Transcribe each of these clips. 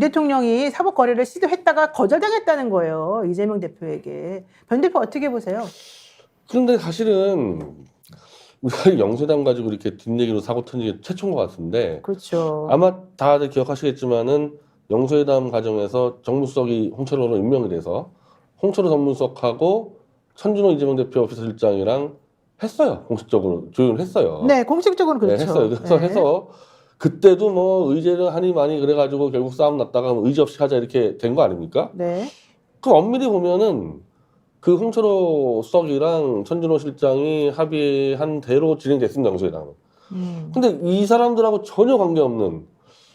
대통령이 사법 거래를 시도했다가 거절당했다는 거예요. 이재명 대표에게. 변 대표 어떻게 보세요? 그런데 사실은 우리가 영세담 가지고 이렇게 뒷얘기로 사고 ton진 게 최초인 것 같은데 그렇죠. 아마 다들 기억하시겠지만은 영세담 과정에서 정무수석이 홍철호로 임명이 돼서 홍철호 정무수석하고 천준호 이재명 대표 비서실장이랑 했어요. 공식적으로 조율을 했어요. 네, 공식적으로 그렇죠. 네, 했어요. 그래서 네. 해서 그때도 뭐 의제를 하니 많이 그래가지고 결국 싸움 났다가 의제 없이 하자 이렇게 된 거 아닙니까? 네. 그 엄밀히 보면은 그 홍철호 수석이랑 천준호 실장이 합의한 대로 진행됐습니다. 영수회담은. 근데 이 사람들하고 전혀 관계없는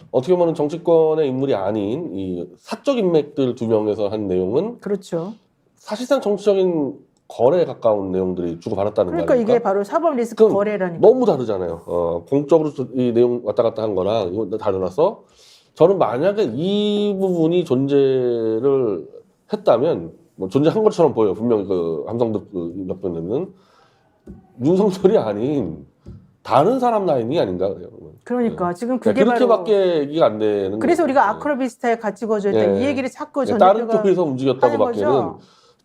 어떻게 보면 정치권의 인물이 아닌 이 사적 인맥들 두 명에서 한 내용은 그렇죠. 사실상 정치적인 거래에 가까운 내용들이 주고받았다는 그러니까 거 아닙니까? 이게 바로 사법 리스크 거래라니까. 너무 다르잖아요. 공적으로 이 내용 왔다 갔다 한 거랑 이거 다르나서 저는 만약에 이 부분이 존재를 했다면 뭐 존재한 것처럼 보여요. 분명히 그 함성득 그 옆에는 윤석열이 아닌 다른 사람 라인이 아닌가 그래요. 그러니까 지금 그게 그렇게밖에 바로 얘기가 안 되는 그래서 거예요. 우리가 아크로비스타에 같이 거절했다 이 얘기를 자꾸 전 다른 대표가 쪽에서 움직였다고밖에는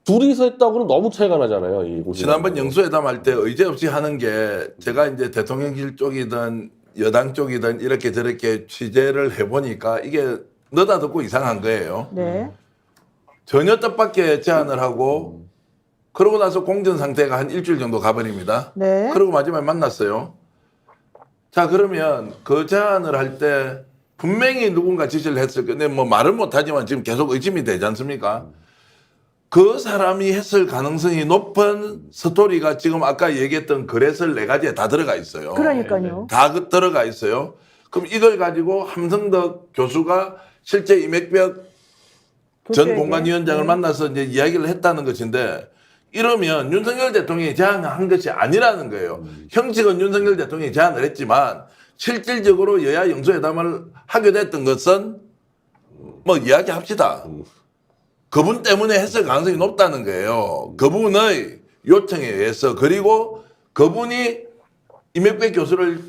둘이서 했다고는 너무 차이가 나잖아요. 이 지난번 영수회담 할 때 의제 없이 하는 게 제가 이제 대통령실 쪽이든 여당 쪽이든 이렇게 저렇게 취재를 해보니까 이게 너다듣고 이상한 거예요. 네. 전혀 뜻밖의 제안을 하고 그러고 나서 공전 상태가 한 일주일 정도 가버립니다. 네. 그리고 마지막에 만났어요. 자 그러면 그 제안을 할 때 분명히 누군가 지시를 했을 건데 뭐 말을 못하지만 지금 계속 의심이 되지 않습니까? 그 사람이 했을 가능성이 높은 스토리가 지금 아까 얘기했던 거래설 4가지에 다 들어가 있어요. 그러니까요. 다 들어가 있어요. 그럼 이걸 가지고 함성덕 교수가 실제 이맥벽 전 교수에게. 공관위원장을 만나서 이제 이야기를 했다는 것인데 이러면 윤석열 대통령이 제안한 것이 아니라는 거예요. 형식은 윤석열 대통령이 제안을 했지만 실질적으로 여야 영수회담을 하게 됐던 것은 뭐 이야기합시다. 그분 때문에 했을 가능성이 높다는 거예요. 그분의 요청에 의해서 그리고 그분이 이맥백 교수를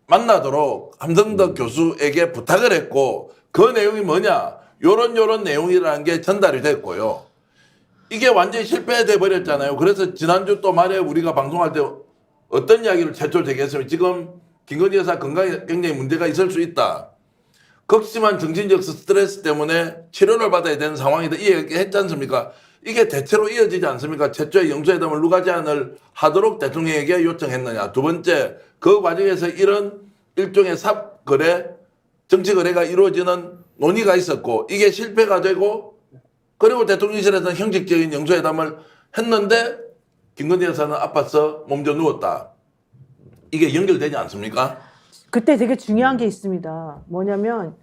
만나도록 함성덕 교수에게 부탁을 했고 그 내용이 뭐냐 요런 내용이라는 게 전달이 됐고요. 이게 완전히 실패돼 버렸잖아요. 그래서 지난주 또 말에 우리가 방송할 때 어떤 이야기를 최초로 제기했으면 지금 김건희 여사 건강에 굉장히 문제가 있을 수 있다. 극심한 정신적 스트레스 때문에 치료를 받아야 되는 상황이다. 이 얘기 했지 않습니까? 이게 대체로 이어지지 않습니까? 최초의 영수회담을 누가 제안을 하도록 대통령에게 요청했느냐. 두 번째, 그 과정에서 이런 일종의 삽거래, 정치거래가 이루어지는 논의가 있었고 이게 실패가 되고 그리고 대통령실에서는 형식적인 영수회담을 했는데 김건희 여사는 아파서 몸져 누웠다. 이게 연결되지 않습니까? 그때 되게 중요한 게 있습니다. 뭐냐면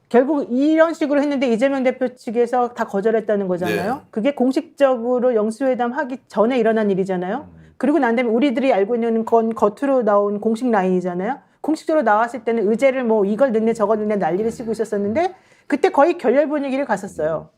결국 이런 식으로 했는데 이재명 대표 측에서 다 거절했다는 거잖아요. 네. 그게 공식적으로 영수회담 하기 전에 일어난 일이잖아요. 그리고 난 다음에 우리들이 알고 있는 건 겉으로 나온 공식 라인이잖아요. 공식적으로 나왔을 때는 의제를 뭐 이걸 넣네 저걸 넣네 난리를 치고 있었었는데 그때 거의 결렬 분위기를 갔었어요.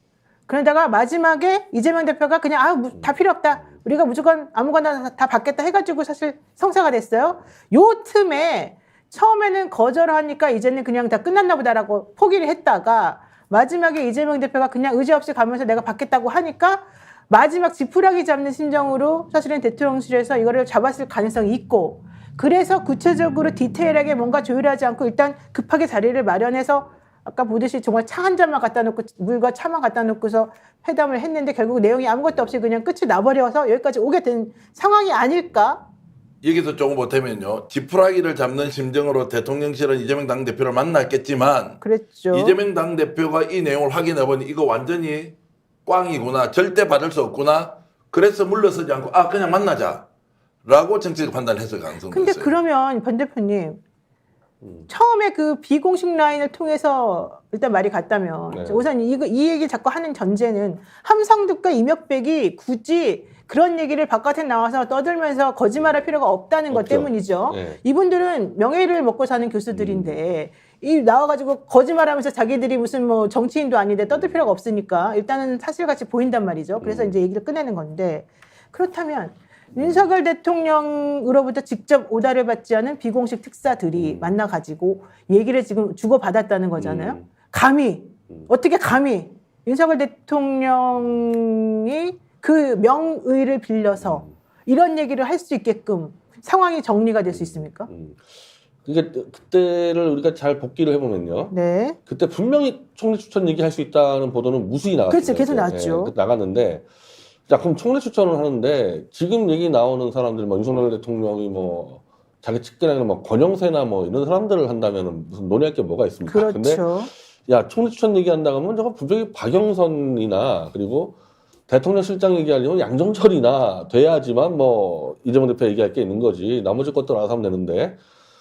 그러다가 마지막에 이재명 대표가 그냥 다 필요 없다. 우리가 무조건 아무거나 다 받겠다 해가지고 사실 성사가 됐어요. 요 틈에 처음에는 거절하니까 이제는 그냥 다 끝났나 보다라고 포기를 했다가 마지막에 이재명 대표가 그냥 의지 없이 가면서 내가 받겠다고 하니까 마지막 지푸라기 잡는 심정으로 사실은 대통령실에서 이거를 잡았을 가능성이 있고 그래서 구체적으로 디테일하게 뭔가 조율하지 않고 일단 급하게 자리를 마련해서 아까 보듯이 정말 차 한 잔만 갖다 놓고 물과 차만 갖다 놓고서 회담을 했는데 결국 내용이 아무것도 없이 그냥 끝이 나버려서 여기까지 오게 된 상황이 아닐까? 여기서 조금 보태면요. 지푸라기를 잡는 심정으로 대통령실은 이재명 당대표를 만났겠지만 그랬죠. 이재명 당대표가 이 내용을 확인해보니 이거 완전히 꽝이구나. 절대 받을 수 없구나. 그래서 물러서지 않고 그냥 만나자. 라고 정치적 판단을 했을 가능성도 근데 있어요. 그러면 변 대표님 처음에 그 비공식 라인을 통해서 일단 말이 갔다면 네. 우선 이 얘기 자꾸 하는 전제는 함성득과 이명백이 굳이 그런 얘기를 바깥에 나와서 떠들면서 거짓말할 필요가 없다는 것 없죠. 때문이죠. 네. 이분들은 명예를 먹고 사는 교수들인데 이 나와가지고 거짓말하면서 자기들이 무슨 뭐 정치인도 아닌데 떠들 필요가 없으니까 일단은 사실같이 보인단 말이죠. 그래서 이제 얘기를 끝내는 건데 그렇다면 윤석열 대통령으로부터 직접 오다를 받지 않은 비공식 특사들이 만나가지고 얘기를 지금 주고받았다는 거잖아요. 감히 어떻게 감히 윤석열 대통령이 그 명의를 빌려서 이런 얘기를 할 수 있게끔 상황이 정리가 될 수 있습니까? 그러니까 그때를 우리가 잘 복기를 해보면요. 네. 그때 분명히 총리 추천 얘기할 수 있다는 보도는 무수히 나왔어요. 그렇죠. 계속 나왔죠. 나갔는데, 자, 그럼 총리 추천을 하는데, 지금 얘기 나오는 사람들, 뭐, 윤석열 대통령이 뭐, 자기 측근이나 뭐, 권영세나 뭐, 이런 사람들을 한다면 무슨 논의할 게 뭐가 있습니까? 그렇죠. 근데, 야, 총리 추천 얘기한다고 하면 저거 분명히 박영선이나, 그리고 대통령 실장 얘기하려면 양정철이나 돼야지만 뭐, 이재명 대표 얘기할 게 있는 거지. 나머지 것들 알아서 하면 되는데,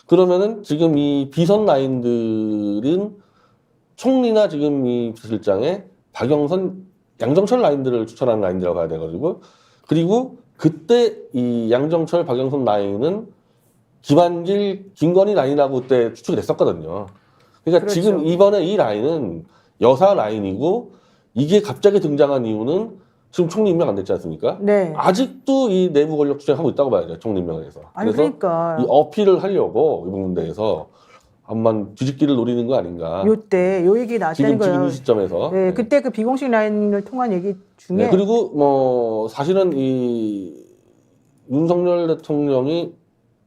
그러면은 지금 이 비선 라인들은 총리나 지금 이 비서실장에 박영선, 양정철 라인들을 추천하는 라인이라고 봐야 돼가지고, 그리고 그때 이 양정철, 박영선 라인은 김한길, 김건희 라인이라고 그때 추측이 됐었거든요. 그러니까 그렇죠. 지금 이번에 이 라인은 여사 라인이고, 이게 갑자기 등장한 이유는 지금 총리 임명 안 됐지 않습니까? 네. 아직도 이 내부 권력 투쟁하고 있다고 봐야죠, 총리 임명에서. 아니 그러니까 이 어필을 하려고 이 부분대에서 한번 뒤집기를 노리는 거 아닌가. 요때 요 얘기 나왔다는 지금 거예요. 이 시점에서. 네, 그때 그 비공식 라인을 통한 얘기 중에 네, 그리고 뭐 사실은 이 윤석열 대통령이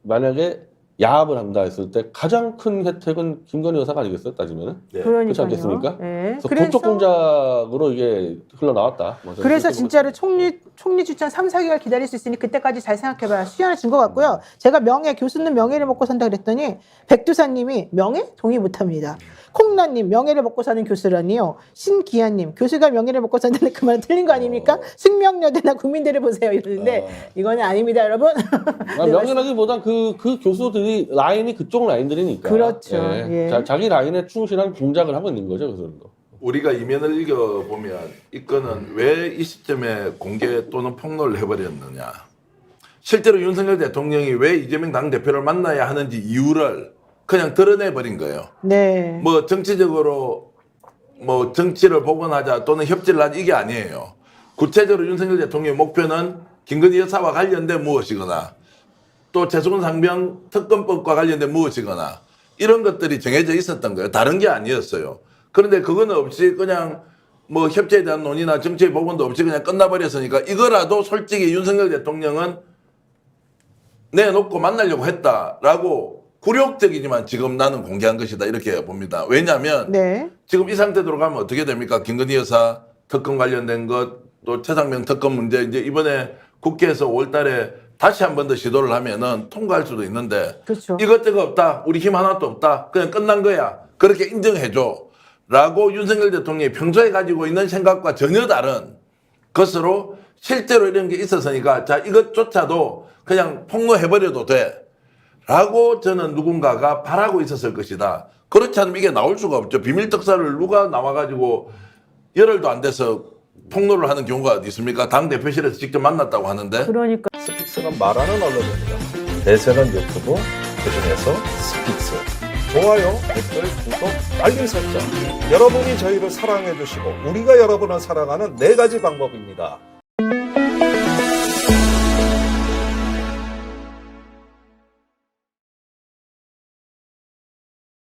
만약에 야합을 한다 했을 때 가장 큰 혜택은 김건희 여사가 아니겠어요? 따지면은. 네. 그러니까요. 그렇지 않겠습니까? 네. 그래서 그쪽 공작으로 이게 흘러나왔다. 뭐 저는 그래서 그렇게 진짜로 총리 추천 3, 4개월 기다릴 수 있으니 그때까지 잘 생각해봐야 시간을 준 것 같고요. 제가 교수는 명예를 먹고 산다 그랬더니 백두산님이 명예? 동의 못합니다. 콩나님 명예를 먹고 사는 교수라니요. 신기아님 교수가 명예를 먹고 산다는 그 말은 틀린 거 아닙니까? 승명여대나 국민대를 보세요 이러는데 이거는 아닙니다 여러분. 네, 명예라기보단 그 교수들이 라인이 그쪽 라인들이니까. 그렇죠. 예. 자기 라인에 충실한 공작을 하고 있는 거죠, 교수들도. 우리가 이면을 읽어보면 이 건은 왜 이 시점에 공개 또는 폭로를 해버렸느냐. 실제로 윤석열 대통령이 왜 이재명 당대표를 만나야 하는지 이유를 그냥 드러내버린 거예요. 네. 뭐 정치적으로 뭐 정치를 복원하자 또는 협치를 하자 이게 아니에요. 구체적으로 윤석열 대통령의 목표는 김건희 여사와 관련된 무엇이거나 또 최수근 상병 특검법과 관련된 무엇이거나 이런 것들이 정해져 있었던 거예요. 다른 게 아니었어요. 그런데 그거는 없이 그냥 뭐 협치에 대한 논의나 정치의 복원도 없이 그냥 끝나버렸으니까 이거라도 솔직히 윤석열 대통령은 내놓고 만나려고 했다라고 굴욕적이지만 지금 나는 공개한 것이다 이렇게 봅니다. 왜냐하면 네. 지금 이 상태대로 가면 어떻게 됩니까? 김건희 여사 특검 관련된 것, 또 최상병 특검 문제 이제 이번에 국회에서 5월달에 다시 한 번 더 시도를 하면은 통과할 수도 있는데 그렇죠. 이것저것 없다. 우리 힘 하나도 없다. 그냥 끝난 거야. 그렇게 인정해줘. 라고 윤석열 대통령이 평소에 가지고 있는 생각과 전혀 다른 것으로 실제로 이런 게 있었으니까 자 이것조차도 그냥 폭로해버려도 돼. 라고 저는 누군가가 바라고 있었을 것이다. 그렇지 않으면 이게 나올 수가 없죠. 비밀 특사를 누가 나와가지고 열흘도 안 돼서 폭로를 하는 경우가 어디 있습니까? 당 대표실에서 직접 만났다고 하는데. 그러니까 스픽스는 말하는 언론입니다. 대세는 유튜브, 그중에서 스픽스. 좋아요, 댓글, 구독, 알림 설정. 여러분이 저희를 사랑해 주시고 우리가 여러분을 사랑하는 4가지 방법입니다.